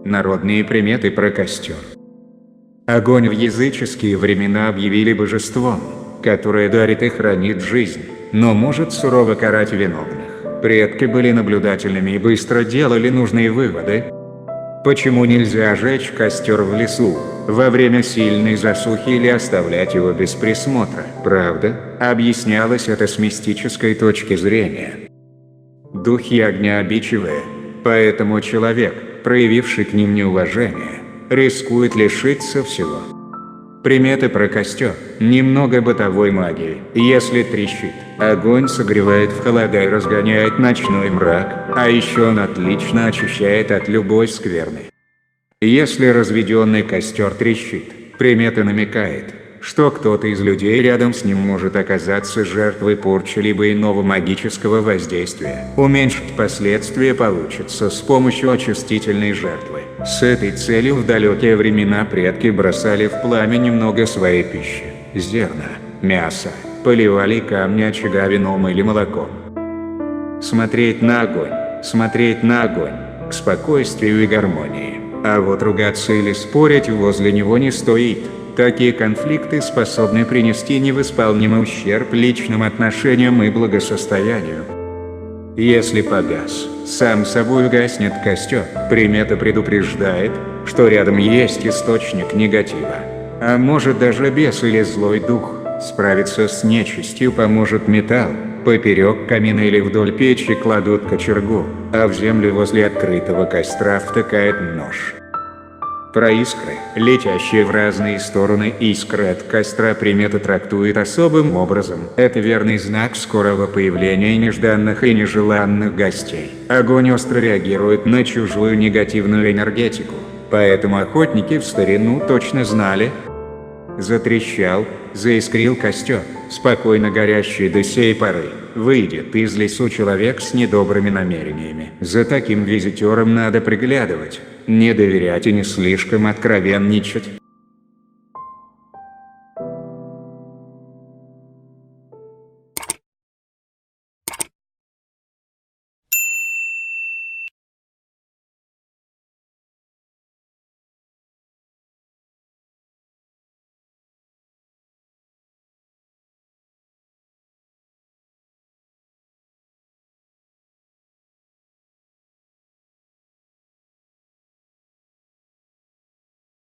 Народные приметы про костер. Огонь в языческие времена объявили божеством, которое дарит и хранит жизнь, но может сурово карать виновных. Предки были наблюдательными и быстро делали нужные выводы. Почему нельзя жечь костер в лесу во время сильной засухи или оставлять его без присмотра? Правда, объяснялось это с мистической точки зрения. Духи огня обидчивые, поэтому человек, проявивший к ним неуважение, рискует лишиться всего. Приметы про костер. Немного бытовой магии. Если трещит, огонь согревает в холода и разгоняет ночной мрак, а еще он отлично очищает от любой скверны. Если разведенный костер трещит, примета намекает, что кто-то из людей рядом с ним может оказаться жертвой порчи либо иного магического воздействия. Уменьшить последствия получится с помощью очистительной жертвы. С этой целью в далекие времена предки бросали в пламя немного своей пищи – зерна, мяса, поливали камни очага вином или молоком. Смотреть на огонь, к спокойствию и гармонии. А вот ругаться или спорить возле него не стоит. Такие конфликты способны принести невосполнимый ущерб личным отношениям и благосостоянию. Если погас, сам собой гаснет костер, примета предупреждает, что рядом есть источник негатива. А может даже бес или злой дух. Справиться с нечистью поможет металл. Поперек камина или вдоль печи кладут кочергу, а в землю возле открытого костра втыкает нож. Про искры, летящие в разные стороны искры от костра, примета трактует особым образом. Это верный знак скорого появления нежданных и нежеланных гостей. Огонь остро реагирует на чужую негативную энергетику, поэтому охотники в старину точно знали. Затрещал, заискрил костер, спокойно горящий до сей поры. Выйдет из лесу человек с недобрыми намерениями. За таким визитером надо приглядывать, не доверять и не слишком откровенничать.